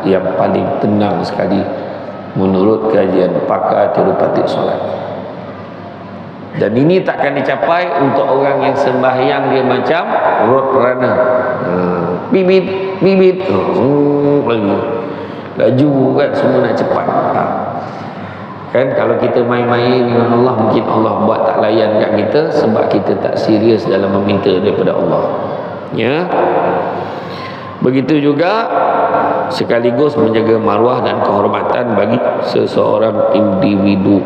yang paling tenang sekali menurut kajian pakar teoretik solat. Dan ini takkan dicapai untuk orang yang sembahyang dia macam road runner. Bibit lagi laju kan, semua nak cepat. Kan kalau kita main-main dengan Allah, mungkin Allah buat tak layan kat kita sebab kita tak serius dalam meminta daripada Allah. Ya. Begitu juga sekaligus menjaga maruah dan kehormatan bagi seseorang individu.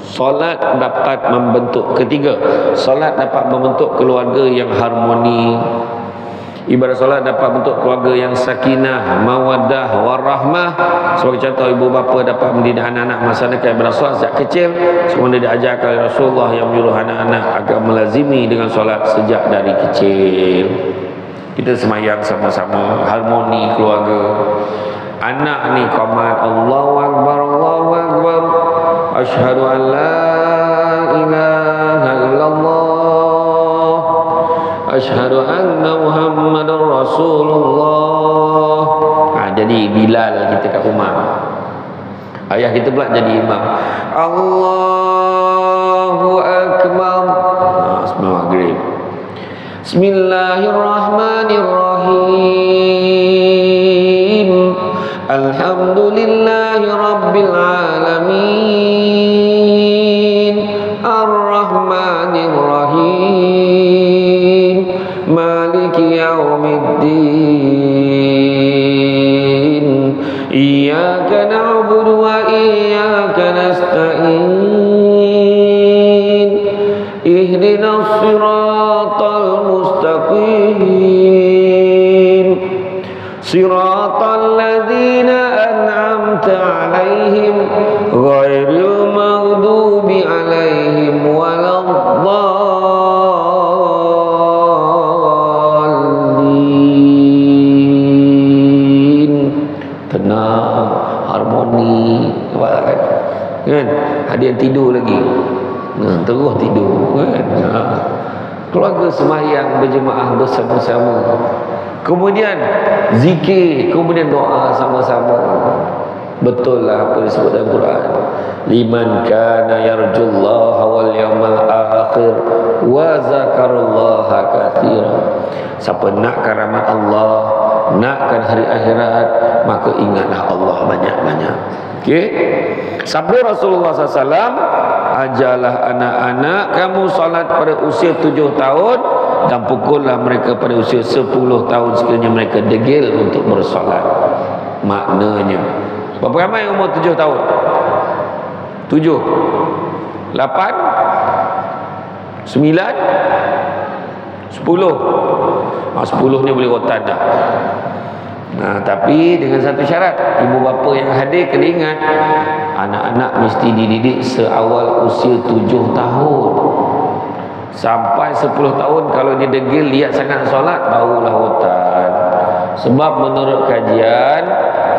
Solat dapat membentuk, ketiga, solat dapat membentuk keluarga yang harmoni. Ibadah solat dapat bentuk keluarga yang sakinah, mawaddah, warahmah. Sebagai contoh, ibu bapa dapat mendidik anak-anak melaksanakan ibadah solat sejak kecil. Semuanya diajarkan oleh Rasulullah yang menyuruh anak-anak agar melazimi dengan solat sejak dari kecil. Kita semayang sama-sama, harmoni keluarga. Anak ni qamat Allahu Akbar, Allahu Akbar, asyhadu an la ilaha illallah, asyhadu anna Muhammadar Rasulullah. Jadi Bilal kita kat rumah, ayah kita pula jadi imam. Allahu Akbar sebelum maghrib. Bismillahirrahmanirrahim. Alhamdulillahi Rabbil Alamin, Ar-Rahmanir Rahim, Maliki Yawmiddin, Iyyaka na'budu wa iyyaka nasta'in, Ihdinas siratal mustaqim, Siratal ladzina an'amta 'alaihim ghairil maghdubi 'alaihim waladdallin. Tenang, harmoni. Nampak tak kan? Ada yang tidur lagi. Terus tidur kan? Keluarga sembahyang berjemaah bersama-sama. Kemudian zikir, kemudian doa sama-sama. Betul lah apa disebut dalam Quran. Liman kana yarjullaha wal yawmal akhir wa zakarullaha katsira. Siapa nakkan rahmat Allah, nakkan hari akhirat, maka ingatlah Allah banyak-banyak. Okey. Sabda Rasulullah SAW, ajarlah anak-anak kamu salat pada usia 7 tahun dan pukullah mereka pada usia 10 tahun sekiranya mereka degil untuk bersolat. Maknanya, berapa ramai umur 7 tahun? 7, 8, 9, 10. Ah, 10 ni boleh rotan dah. Nah, tapi dengan satu syarat, ibu bapa yang hadir kena ingat, anak-anak mesti dididik seawal usia 7 tahun. Sampai 10 tahun kalau dia degil lihat sangat solat, barulah rotan. Sebab menurut kajian,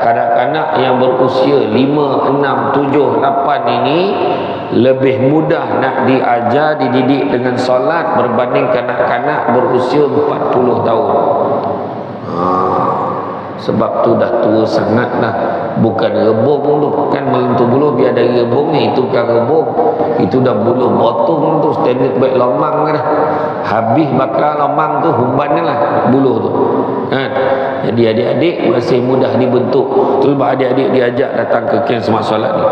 kanak-kanak yang berusia 5, 6, 7, 8 ini lebih mudah nak diajar, dididik dengan solat berbanding kanak-kanak berusia 40 tahun. Sebab tu dah tua sangat dah. Bukan rebung tu, kan melentur buluh biar dari rebung ni, itu kan rebung, itu dah buluh botong tu, standard baik lomang dah. Habis bakal lomang tu humban lah buluh tu kan. Jadi adik-adik masih mudah dibentuk. Tu sebab adik-adik diajak datang ke kem semak solat ni.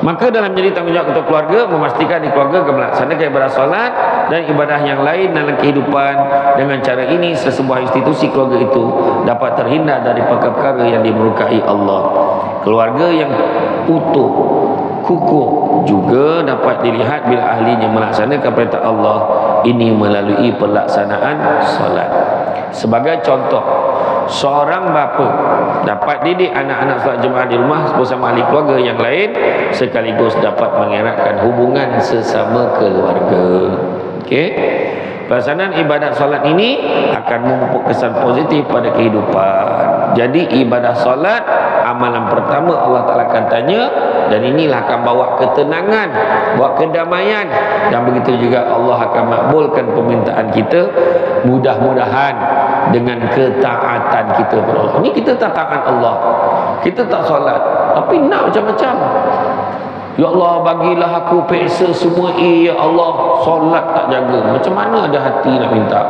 Maka dalam menjadi tanggungjawab ketua keluarga, memastikan di keluarga akan melaksanakan ibadah solat dan ibadah yang lain dalam kehidupan. Dengan cara ini sesebuah institusi keluarga itu dapat terhindar dari perkara-perkara yang dimurkai Allah. Keluarga yang utuh, kukuh juga dapat dilihat bila ahlinya melaksanakan perintah Allah ini melalui pelaksanaan solat. Sebagai contoh, seorang bapa dapat didik anak-anak solat jemaah di rumah bersama ahli keluarga yang lain, sekaligus dapat mengeratkan hubungan sesama keluarga. Okey. Pelaksanaan ibadat solat ini akan memupuk kesan positif pada kehidupan Jadi ibadah solat amalan pertama Allah Ta'ala akan tanya, dan inilah akan bawa ketenangan, bawa kedamaian, dan begitu juga Allah akan makbulkan permintaan kita, mudah-mudahan dengan ketaatan kita kepada Allah. Ini kita tak taat Allah, kita tak solat, tapi nak macam-macam. Ya Allah, bagilah aku peksa semua ya Allah, solat tak jaga, macam mana ada hati nak minta?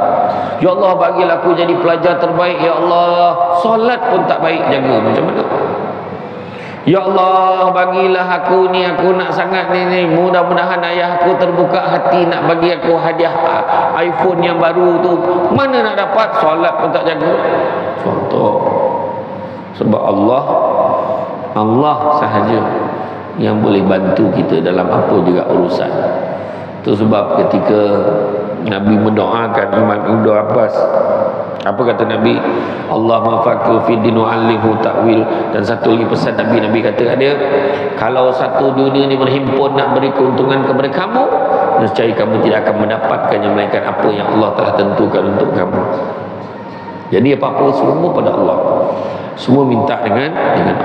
Ya Allah, bagilah aku jadi pelajar terbaik ya Allah, solat pun tak baik jaga, macam mana? Ya Allah, bagilah aku ni, aku nak sangat ni, mudah-mudahan ayah aku terbuka hati nak bagi aku hadiah iPhone yang baru tu, mana nak dapat? Solat pun tak jaga. Contoh. Sebab Allah sahaja yang boleh bantu kita dalam apa juga urusan. Itu sebab ketika Nabi mendoakan Imam Ibnu Abbas, apa kata Nabi? Allahumma faqih fi din wa 'allimhu ta'wil. Dan satu lagi pesan Nabi kata dia, kalau satu dunia ni berhimpun nak beri keuntungan kepada kamu, nescaya kamu tidak akan mendapatkannya melainkan apa yang Allah telah tentukan untuk kamu. Jadi apa-apa semua pada Allah, semua minta dengan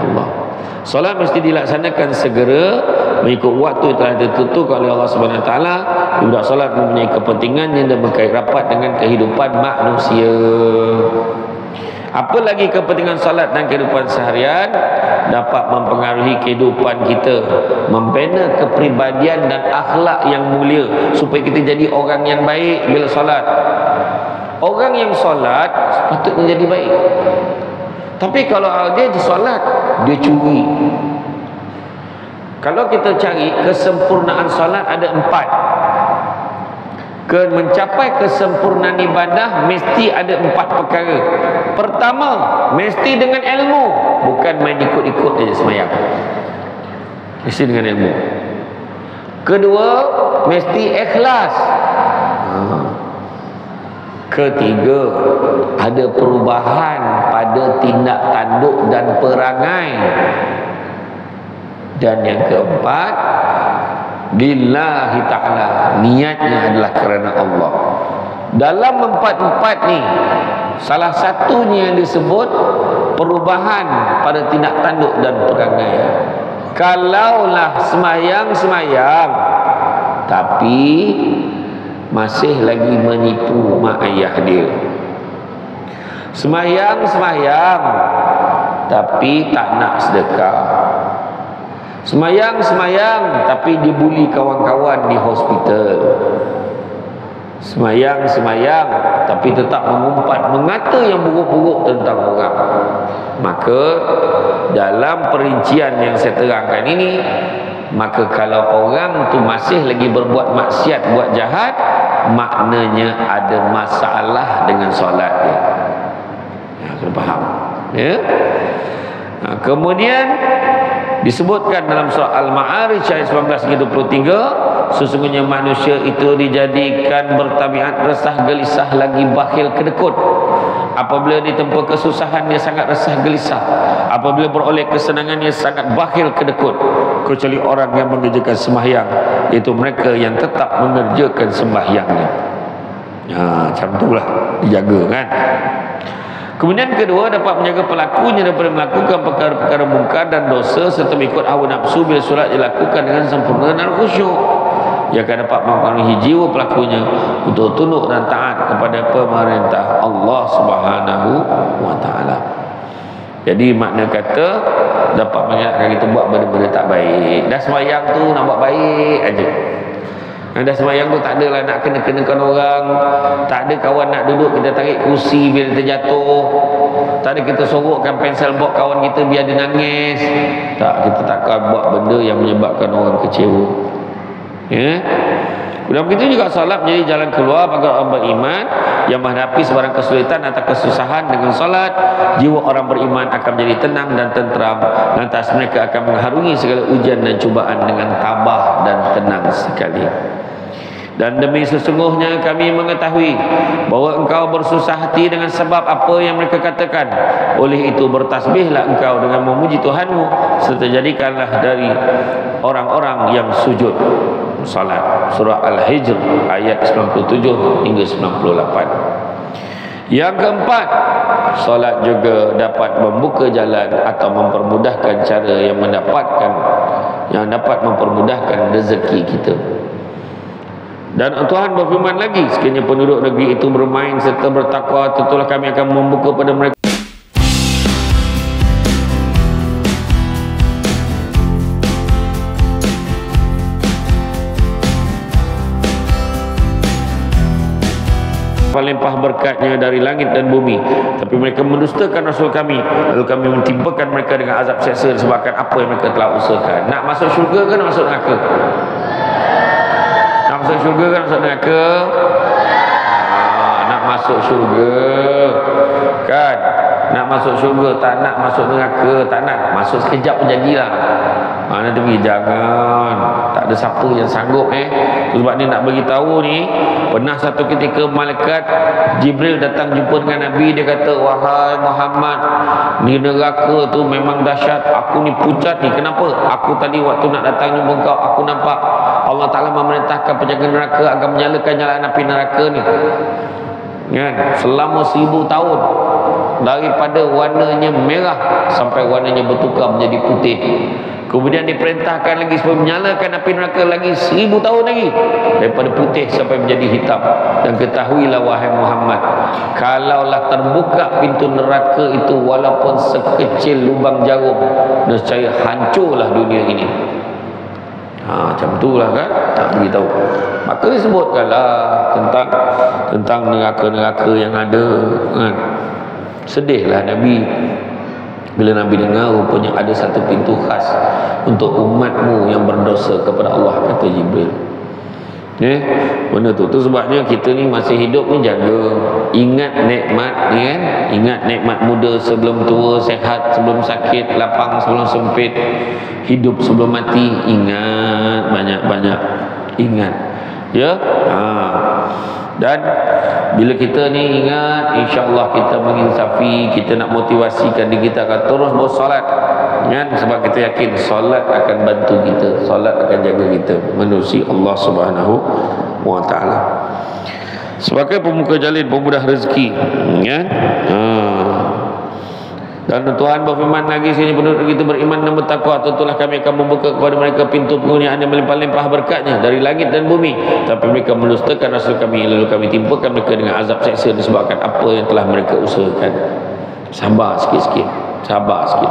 Allah. Solat mesti dilaksanakan segera mengikut waktu yang telah ditentukan oleh Allah Subhanahu Wa Taala. Ibadah solat mempunyai kepentingannya dan berkait rapat dengan kehidupan manusia. Apa lagi kepentingan solat dan kehidupan seharian? Dapat mempengaruhi kehidupan kita, membina kepribadian dan akhlak yang mulia, supaya kita jadi orang yang baik bila solat. Orang yang solat sepatutnya jadi baik. Tapi kalau dia solat, dia curi. Kalau kita cari kesempurnaan solat ada 4. Mencapai kesempurnaan ibadah mesti ada 4 perkara. Pertama, mesti dengan ilmu, bukan main ikut-ikut saja sembahyang. Mesti dengan ilmu. Kedua, mesti ikhlas. Ketiga, ada perubahan pada tindak tanduk dan perangai. Dan yang keempat, lillahi ta'ala, niatnya adalah kerana Allah. Dalam empat-empat ni, salah satunya yang disebut perubahan pada tindak tanduk dan perangai. Kalaulah semayang, tapi masih lagi menipu mak ayah dia. Semayang, tapi tak nak sedekah. Semayang, tapi dibuli kawan-kawan di hospital. Semayang, tapi tetap mengumpat, mengata yang buruk-buruk tentang orang. Maka dalam perincian yang saya terangkan ini, maka kalau orang tu masih lagi berbuat maksiat, buat jahat, maknanya ada masalah dengan solat dia. Kena faham ya? Kemudian disebutkan dalam surah Al-Ma'arij ayat 19-23, sesungguhnya manusia itu dijadikan bertabiat resah gelisah lagi bakhil kedekut. Apabila ditempa kesusahan dia sangat resah gelisah, apabila beroleh kesenangan dia sangat bakhil kedekut, kecuali orang yang mengerjakan sembahyang, iaitu mereka yang tetap mengerjakan sembahyangnya. Macam itulah dijaga kan. Kemudian kedua, dapat menjaga pelakunya daripada melakukan perkara-perkara mungkar dan dosa serta mengikut hawa nafsu bila solat dilakukan dengan sempurna dan khusyuk. Ia akan dapat mempengaruhi jiwa pelakunya untuk tunduk dan taat kepada pemerintah Allah Subhanahu wa Ta'ala. Jadi makna kata dapat mengingatkan kita buat benda-benda tak baik. Dah sembahyang tu nak buat baik aja. Dah sembahyang tu tak adalah nak kena-kenakan orang, tak ada kawan nak duduk kita tarik kursi bila terjatuh, tak ada kita sorokkan pensel box kawan kita biar dia nangis. Tak, kita takkan buat benda yang menyebabkan orang kecewa. Ya. Dan begitu juga solat menjadi jalan keluar bagi orang beriman yang menghadapi sebarang kesulitan atau kesusahan. Dengan solat, jiwa orang beriman akan menjadi tenang dan tenteram, lantas mereka akan mengharungi segala ujian dan cubaan dengan tabah dan tenang sekali. Dan demi sesungguhnya kami mengetahui bahawa engkau bersusah hati dengan sebab apa yang mereka katakan. Oleh itu bertasbihlah engkau dengan memuji Tuhanmu, serta jadikanlah dari orang-orang yang sujud salat. Surah Al-Hijr ayat 97 hingga 98. Yang keempat, solat juga dapat membuka jalan atau mempermudahkan cara yang dapat mempermudahkan rezeki kita. Dan Tuhan berfirman lagi, sekiranya penduduk negeri itu bermain serta bertakwa, tentulah kami akan membuka pada mereka limpah berkatnya dari langit dan bumi. Tapi mereka mendustakan Rasul kami, lalu kami mentimpakan mereka dengan azab seksa disebabkan apa yang mereka telah usahakan. Nak masuk syurga kan masuk neraka? Nak masuk syurga kan masuk neraka? Nak masuk syurga kan? Nak masuk syurga, tak nak masuk neraka, tak nak masuk sekejap pun jadilah. Nanti pergi, jangan, tak ada siapa yang sanggup sebab ni nak bagi tahu ni, pernah satu ketika malaikat Jibril datang jumpa dengan Nabi. Dia kata, wahai Muhammad, ni neraka tu memang dahsyat, aku ni pucat ni. Kenapa? Aku tadi waktu nak datang jumpa kau, aku nampak Allah Ta'ala memerintahkan penjaga neraka agar menyalakan nyala api neraka ni kan, selama 1000 tahun, daripada warnanya merah sampai warnanya bertukar menjadi putih. Kemudian diperintahkan lagi supaya menyalakan api neraka lagi 1000 tahun lagi, daripada putih sampai menjadi hitam. Dan ketahuilah wahai Muhammad, kalaulah terbuka pintu neraka itu walaupun sekecil lubang jarum, nescaya hancurlah dunia ini. Macam itulah kan, tak beritahu. Maka disebutkanlah tentang neraka-neraka yang ada kan. Sedihlah Nabi bila Nabi dengar rupanya ada satu pintu khas untuk umatmu yang berdosa kepada Allah, kata Jibril. Benda tu sebabnya kita ni masih hidup ni jaga, ingat nikmat ni kan, ingat nikmat muda sebelum tua, sehat sebelum sakit, lapang sebelum sempit, hidup sebelum mati. Ingat banyak-banyak, ingat ya. Dan bila kita ni ingat, insya-Allah kita menginsafi, kita nak motivasikan diri kita akan terus bersolat kan, sebab kita yakin solat akan bantu kita, solat akan jaga kita menerusi Allah Subhanahu wa taala. Sebagai pemuka jalin, pemudah rezeki kan. Dan Tuhan berfirman lagi sini, penduduk kita beriman dan bertakwa, tentulah kami akan membuka kepada mereka pintu pengurniaan yang melimpah-limpah berkatnya dari langit dan bumi. Tapi mereka mendustakan Rasul kami, lalu kami timpakan mereka dengan azab seksa disebabkan apa yang telah mereka usahakan. Sabar sikit-sikit, sabar sikit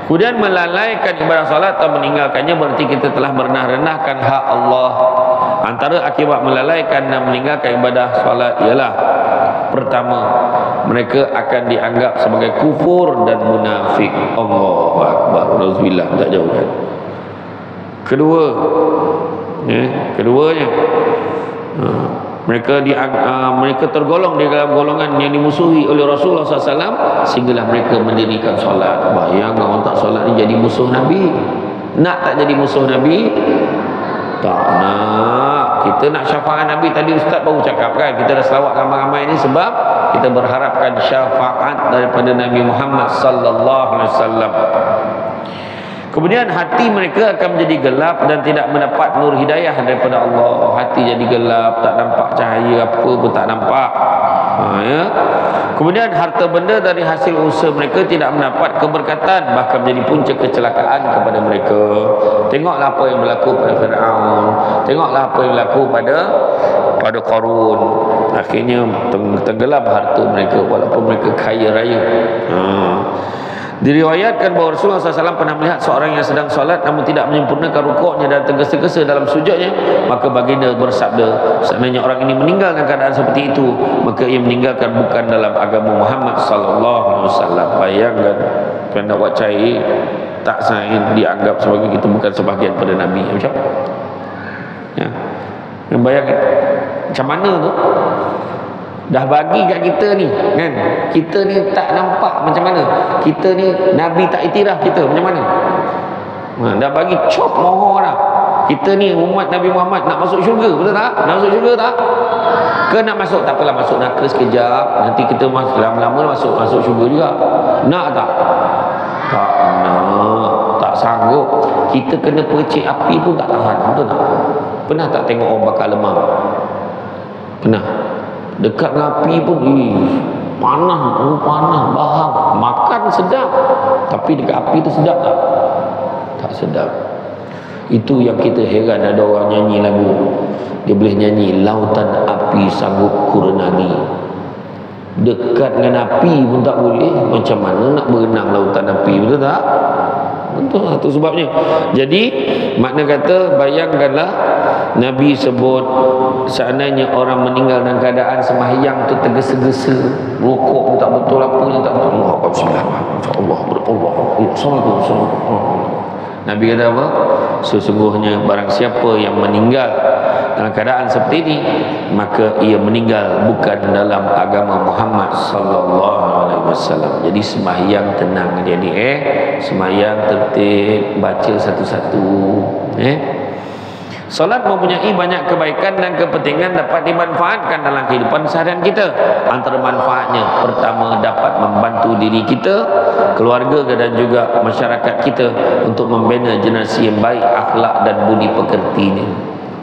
Kemudian melalaikan ibadah salat atau meninggalkannya berarti kita telah merendah-rendahkan hak Allah. Antara akibat melalaikan dan meninggalkan ibadah salat ialah, pertama, mereka akan dianggap sebagai kufur dan munafik. Allahu Akbar, nauzubillah, tak jauh kan. Keduanya mereka tergolong di dalam golongan yang dimusuhi oleh Rasulullah SAW sehinggalah mereka mendirikan solat. Bayang orang tak solat ni jadi musuh Nabi. Nak tak jadi musuh Nabi? Tak nak. Kita nak syafaat Nabi. Tadi Ustaz baru cakap kan, kita dah selawat ramai-ramai ni sebab kita berharapkan syafaat daripada Nabi Muhammad sallallahu alaihi wasallam. Kemudian hati mereka akan menjadi gelap dan tidak mendapat nur hidayah daripada Allah. Hati jadi gelap, tak nampak cahaya apa pun tak nampak. Kemudian harta benda dari hasil usaha mereka tidak mendapat keberkatan, bahkan menjadi punca kecelakaan kepada mereka. Tengoklah apa yang berlaku pada Fir'aun, tengoklah apa yang berlaku pada Qarun. Akhirnya tenggelam harta mereka walaupun mereka kaya raya. Diriwayatkan bahawa Rasulullah SAW pernah melihat seorang yang sedang solat namun tidak menyempurnakan rukuknya dan tergesa-gesa dalam sujudnya. Maka baginda bersabda, seandainya orang ini meninggalkan keadaan seperti itu, maka ia meninggalkan bukan dalam agama Muhammad SAW. Bayangkan, kalau nak buat cair tak sain, dianggap sebagai kita bukan sebahagian pada Nabi. Macam ya, bayangkan macam mana tu. Dah bagi kat kita ni kan, kita ni tak nampak macam mana, kita ni Nabi tak iktiraf kita macam mana. Dah bagi cop moho dah. Kita ni umat Nabi Muhammad nak masuk syurga, betul tak? Nak masuk syurga tak? Ke nak masuk, tak apalah, masuk neraka sekejap, nanti kita lama-lama masuk syurga juga. Nak tak? Tak nak, tak sanggup. Kita kena percik api pun tak tahan, betul tak? Pernah tak tengok orang bakar lemang? Pernah? Dekat dengan api pun panas, bahang. Makan sedap, tapi dekat api tu sedap tak? Tak sedap. Itu yang kita heran. Ada orang nyanyi lagu, dia boleh nyanyi lautan api sanggup kurenangi. Dekat dengan api pun tak boleh, macam mana nak berenang lautan api? Betul tak? Betul, itu sebabnya. Jadi makna kata, bayangkanlah Nabi sebut seandainya orang meninggal dalam keadaan sembahyang tu tergesa-gesa, rukuk pun tak betul, apanya tak betul. Allah Nabi kata apa? Sesungguhnya barang siapa yang meninggal dalam keadaan seperti ini, maka ia meninggal bukan dalam agama Muhammad sallallahu alaihi wasallam. Jadi sembahyang tenang dia ni, sembahyang tertib, baca satu-satu. Solat mempunyai banyak kebaikan dan kepentingan dapat dimanfaatkan dalam kehidupan seharian kita. Antara manfaatnya, pertama, dapat membantu diri kita, keluarga dan juga masyarakat kita untuk membina generasi yang baik akhlak dan budi pekertinya.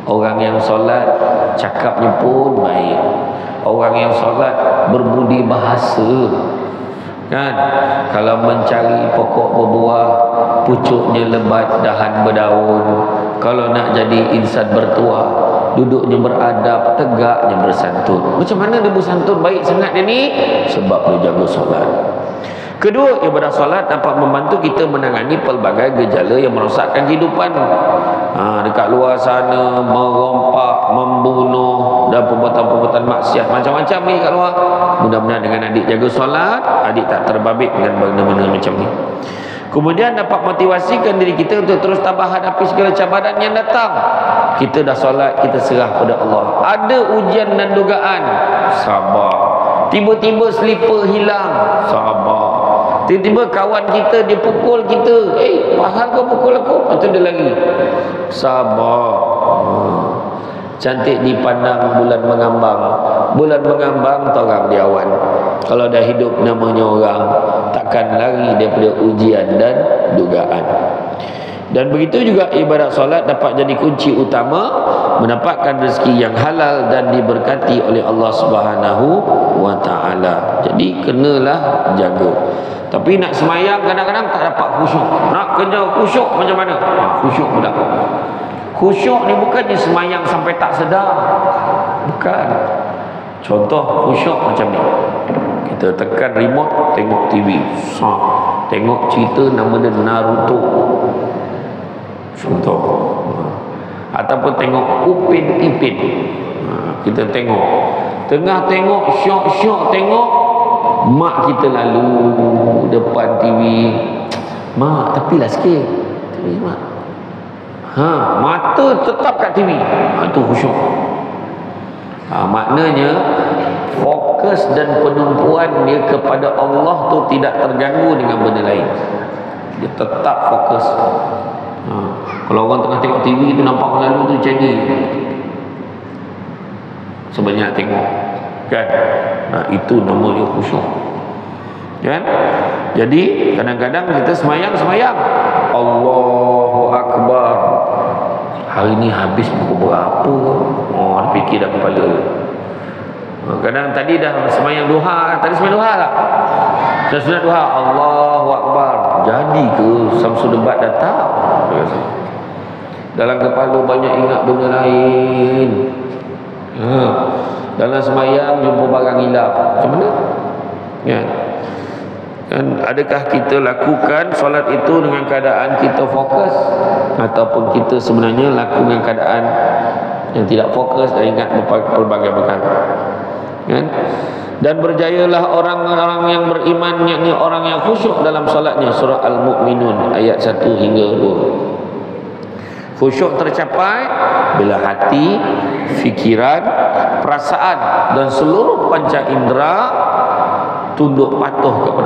Orang yang solat cakapnya pun baik. Orang yang solat berbudi bahasa, kan? Kalau mencari pokok berbuah, pucuknya lebat, dahan berdaun. Kalau nak jadi insan bertuah, duduknya beradab, tegaknya bersantun. Macam mana dia bersantun baik sangat dia ni? Sebab dia jaga solat. Kedua, ibadah solat dapat membantu kita menangani pelbagai gejala yang merosakkan kehidupan. Dekat luar sana merompak, membunuh dan perbuatan-perbuatan maksiat macam-macam ni kat luar. Mudah-mudahan dengan adik jaga solat, adik tak terbabit dengan benda-benda macam ni. Kemudian dapat motivasikan diri kita untuk terus tabah hadapi segala cabaran yang datang. Kita dah solat, kita serah pada Allah. Ada ujian dan dugaan, sabar. Tiba-tiba slipper hilang, sabar. Tiba-tiba kawan kita dia pukul kita, pahal kau pukul aku? Lepas tu dia lari, sabar. Cantik dipandang bulan mengambang. Bulan mengambang torang di awan. Kalau dah hidup namanya orang, takkan lari daripada ujian dan dugaan. Dan begitu juga ibadat solat dapat jadi kunci utama mendapatkan rezeki yang halal dan diberkati oleh Allah Subhanahu wa taala. Jadi kenalah jaga. Tapi nak semayang kadang-kadang tak dapat khusyuk. Nak kejar khusyuk macam mana? Khusyuk pun tak. Khusyuk ni bukannya semayang sampai tak sedar. Bukan. Contoh khusyuk macam ni. Kita tekan remote, tengok TV. Tengok cerita nama dia Naruto. Contoh. Ataupun tengok Upin Ipin. Kita tengok. Tengah tengok, syok-syok tengok, mak kita lalu depan TV. Mak, tepilah sikit. TV, mak. Mata tetap kat TV. Itu khusyuk. Maknanya fokus dan penumpuan dia kepada Allah tu tidak terganggu dengan benda lain. Dia tetap fokus. Kalau orang tengah tengok TV tu nampak lalu tu cengih, sebanyak tengok, kan? Itu namanya khusyuk, kan? Jadi kadang-kadang kita semayang Allahu Akbar. Hari ni habis pukul berapa? Dia fikir dah kepala. Kadang tadi dah semayang duha. Tadi semayang duha tak? Dah sunat duha, Allahu Akbar. Jadi ke Samsul Debat datang? Dalam kepala banyak ingat benda lain. Dalam semayang jumpa barang hilang. Macam mana? Ya. Kan, adakah kita lakukan solat itu dengan keadaan kita fokus, ataupun kita sebenarnya lakukan keadaan yang tidak fokus dan ingat pelbagai perkara, kan? Dan berjayalah orang-orang yang beriman, yakni orang yang khusyuk dalam solatnya. Surah Al-Mu'minun ayat 1 hingga 2. Khusyuk tercapai bila hati, fikiran, perasaan dan seluruh panca indera tunduk patuh kepada